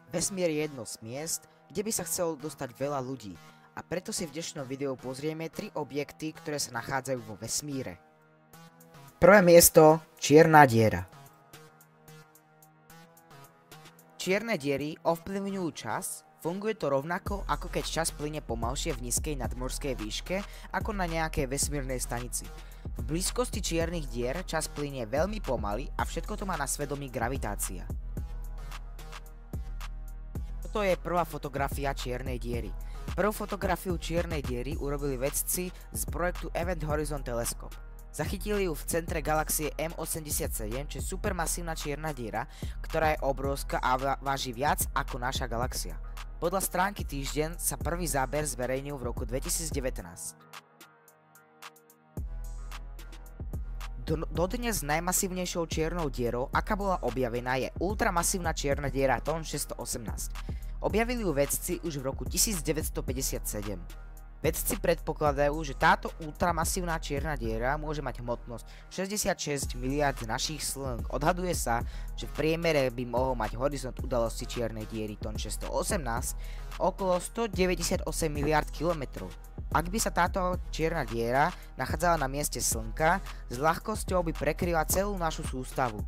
Vesmír je jedno z miest, kde by sa chcelo dostať veľa ľudí, a preto si v dnešnom videu pozrieme 3 objekty, ktoré sa nachádzajú vo vesmíre. Prvé miesto – čierna diera. Čierne diery ovplyvňujú čas, funguje to rovnako ako keď čas plyne pomalšie v nízkej nadmorskej výške ako na nejakej vesmírnej stanici. V blízkosti čiernych dier čas plynie veľmi pomaly a všetko to má na svedomí gravitácia. Toto je prvá fotografia čiernej diery. Prvú fotografiu čiernej diery urobili vedci z projektu Event Horizon Telescope. Zachytili ju v centre galaxie M87, čo je supermasívna čierna diera, ktorá je obrovská a váži viac ako naša galaxia. Podľa stránky Týždeň sa prvý záber zverejnil v roku 2019. Dodnes najmasívnejšou čiernou dierou, aká bola objavená, je ultramasívna čierna diera TON 618. Objavili ju vedci už v roku 1957. Vedci predpokladajú, že táto ultramasívna čierna diera môže mať hmotnosť 66 miliard našich slnk. Odhaduje sa, že v priemere by mohol mať horizont udalosti čiernej diery TON 618 okolo 198 miliard kilometrov. Ak by sa táto čierna diera nachádzala na mieste slnka, s ľahkosťou by prekryla celú našu sústavu.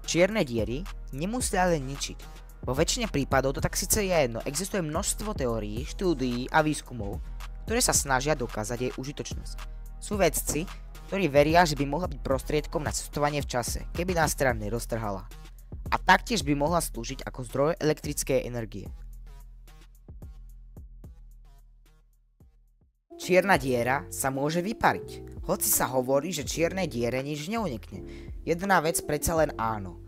Čierne diery nemusia len ničiť. Vo väčšine prípadov to tak síce je jedno, existuje množstvo teórií, štúdií a výskumov, ktoré sa snažia dokázať jej užitočnosť. Sú vedci, ktorí veria, že by mohla byť prostriedkom na cestovanie v čase, keby nás teda neroztrhala. A taktiež by mohla slúžiť ako zdroj elektrickej energie. Čierna diera sa môže vypariť. Hoci sa hovorí, že čiernej diere nič neunikne. Jedna vec predsa len áno.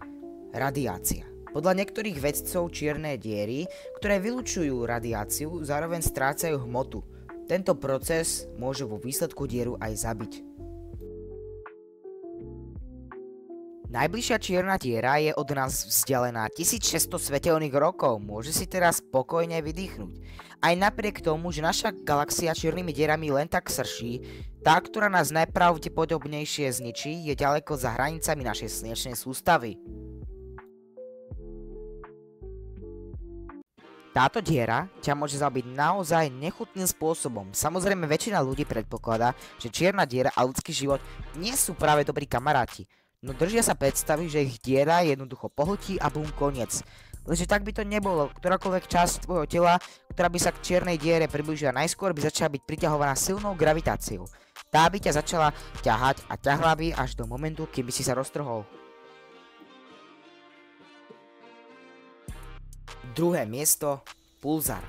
Radiácia. Podľa niektorých vedcov čierne diery, ktoré vylučujú radiáciu, zároveň strácajú hmotu. Tento proces môže vo výsledku dieru aj zabiť. Najbližšia čierna diera je od nás vzdialená 1600 svetelných rokov, môže si teraz spokojne vydýchnuť. Aj napriek tomu, že naša galaxia čiernymi dierami len tak srší, tá, ktorá nás najpravdepodobnejšie zničí, je ďaleko za hranicami našej slnečnej sústavy. Táto diera ťa môže zabiť naozaj nechutným spôsobom. Samozrejme väčšina ľudí predpokladá, že čierna diera a ľudský život nie sú práve dobrí kamaráti. No držia sa predstavy, že ich diera jednoducho pohltí a bum, koniec. Lenže tak by to nebolo. Ktorákoľvek časť tvojho tela, ktorá by sa k čiernej diere priblížila najskôr, by začala byť priťahovaná silnou gravitáciou. Tá by ťa začala ťahať a ťahla by až do momentu, kým by si sa roztrhol. Druhé miesto – pulzar.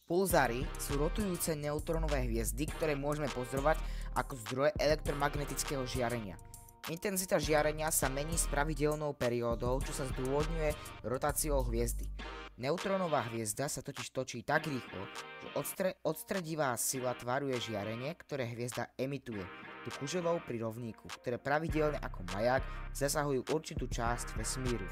Pulzary sú rotujúce neutrónové hviezdy, ktoré môžeme pozorovať ako zdroje elektromagnetického žiarenia. Intenzita žiarenia sa mení s pravidelnou periódou, čo sa zdôvodňuje rotáciou hviezdy. Neutrónová hviezda sa totiž točí tak rýchlo, že odstredivá sila tvaruje žiarenie, ktoré hviezda emituje do kuželov pri rovníku, ktoré pravidelne ako maják zasahujú určitú časť vesmíru.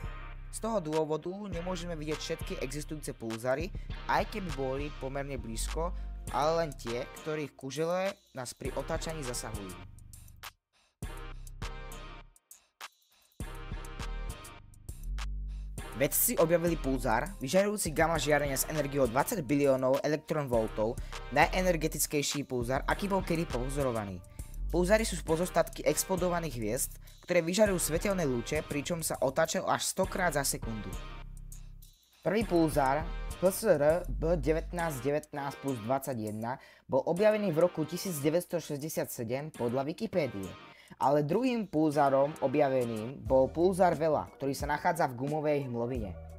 Z toho dôvodu nemôžeme vidieť všetky existujúce pulzary, aj keby boli pomerne blízko, ale len tie, ktorých kužele nás pri otáčaní zasahujú. Vedci objavili pulzár, vyžarujúci gamma žiarenia s energiou 20 biliónov elektronvoltov, najenergetickejší pulzár, aký bol kedy pozorovaný. Pulzáry sú pozostatky explodovaných hviezd, ktoré vyžarujú svetelné lúče, pričom sa otáčajú až 100 krát za sekundu. Prvý pulzár PSR B1919 plus 21 bol objavený v roku 1967 podľa Wikipédie, ale druhým pulzárom objaveným bol pulzár Vela, ktorý sa nachádza v gumovej hmlovine.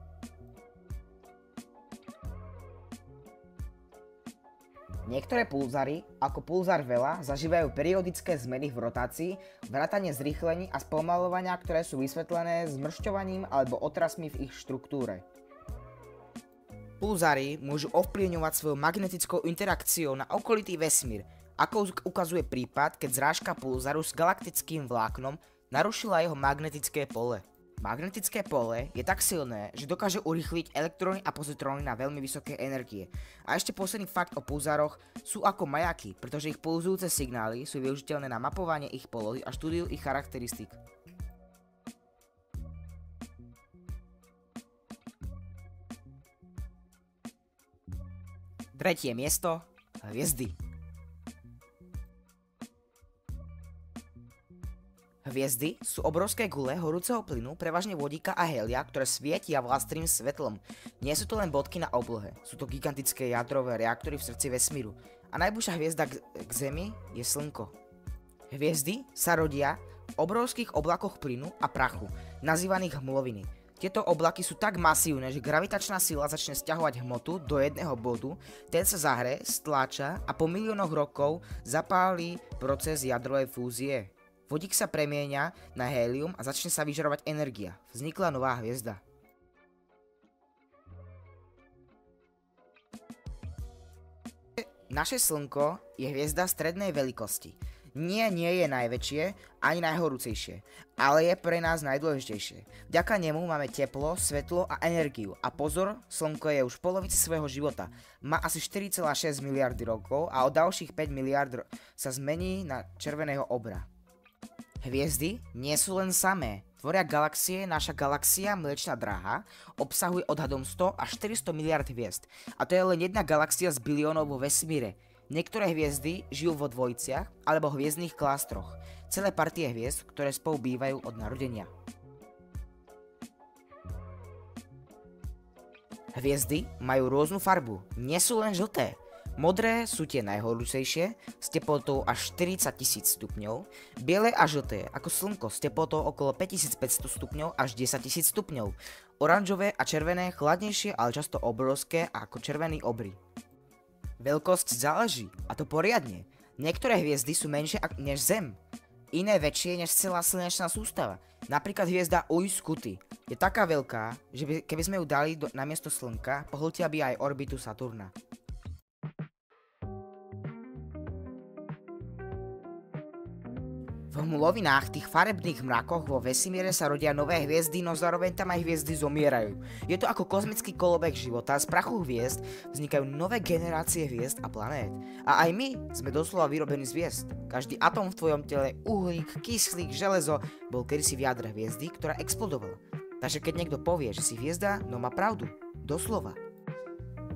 Niektoré pulzary, ako pulzár Vela, zažívajú periodické zmeny v rotácii, vrátane zrýchlení a spomaľovania, ktoré sú vysvetlené zmršťovaním alebo otrasmi v ich štruktúre. Pulzary môžu ovplyvňovať svojou magnetickou interakciou na okolitý vesmír, ako ukazuje prípad, keď zrážka pulzaru s galaktickým vláknom narušila jeho magnetické pole. Magnetické pole je tak silné, že dokáže urýchliť elektróny a pozitróny na veľmi vysoké energie. A ešte posledný fakt o pulzároch: sú ako majaky, pretože ich pulzujúce signály sú využiteľné na mapovanie ich polohy a štúdiu ich charakteristík. Tretie miesto: hviezdy. Hviezdy sú obrovské gule horúceho plynu, prevažne vodíka a helia, ktoré svietia vlastrým svetlom. Nie sú to len bodky na oblohe, sú to gigantické jadrové reaktory v srdci vesmíru. A najbližšia hviezda k Zemi je Slnko. Hviezdy sa rodia v obrovských oblakoch plynu a prachu, nazývaných hmloviny. Tieto oblaky sú tak masívne, že gravitačná sila začne sťahovať hmotu do jedného bodu, ten sa zahre, stláča a po miliónoch rokov zapálí proces jadrovej fúzie. Vodík sa premieňa na hélium a začne sa vyžarovať energia. Vznikla nová hviezda. Naše Slnko je hviezda strednej veľkosti. Nie je najväčšie ani najhorúcejšie, ale je pre nás najdôležitejšie. Vďaka nemu máme teplo, svetlo a energiu. A pozor, Slnko je už v polovici svojho života. Má asi 4,6 miliardy rokov a o ďalších 5 miliard sa zmení na červeného obra. Hviezdy nie sú len samé. Tvoria galaxie. Naša galaxia Mliečna dráha obsahuje odhadom 100 až 400 miliard hviezd. A to je len jedna galaxia z biliónov vo vesmíre. Niektoré hviezdy žijú vo dvojiciach alebo hviezdnych klástroch. Celé partie hviezd, ktoré spolu bývajú od narodenia. Hviezdy majú rôznu farbu. Nie sú len žlté. Modré sú tie najhorúcejšie s teplotou až 40 000 stupňov, biele a žlté ako Slnko s teplotou okolo 5500 stupňov až 10 000 stupňov, oranžové a červené chladnejšie, ale často obrovské ako červený obry. Veľkosť záleží, a to poriadne. Niektoré hviezdy sú menšie než Zem, iné väčšie než celá slnečná sústava. Napríklad hviezda Uj-Scuti je taká veľká, že keby sme ju dali namiesto Slnka, pohltia by aj orbitu Saturna. V hmlovinách, tých farebných mrakoch vo vesmíre sa rodia nové hviezdy, no zároveň tam aj hviezdy zomierajú. Je to ako kozmický kolobeh života, z prachu hviezd vznikajú nové generácie hviezd a planét. A aj my sme doslova vyrobení z hviezd. Každý atóm v tvojom tele, uhlík, kyslík, železo, bol kedysi v jadre hviezdy, ktorá explodovala. Takže keď niekto povie, že si hviezda, no má pravdu. Doslova.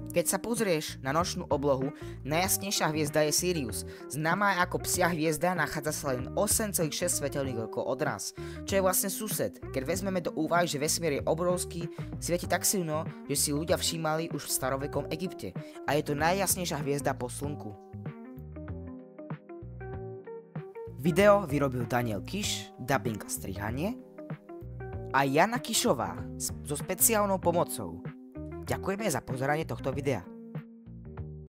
Keď sa pozrieš na nočnú oblohu, najjasnejšia hviezda je Sirius. Známa ako psia hviezda, nachádza sa len 8,6 svetelných rokov od nás, čo je vlastne sused. Keď vezmeme do úvahy, že vesmír je obrovský, svieti tak silno, že si ľudia všímali už v starovekom Egypte. A je to najjasnejšia hviezda po Slnku. Video vyrobil Daniel Kiš, dubbing a strihanie, a Jana Kišová so špeciálnou pomocou. Ďakujeme za pozeranie tohto videa.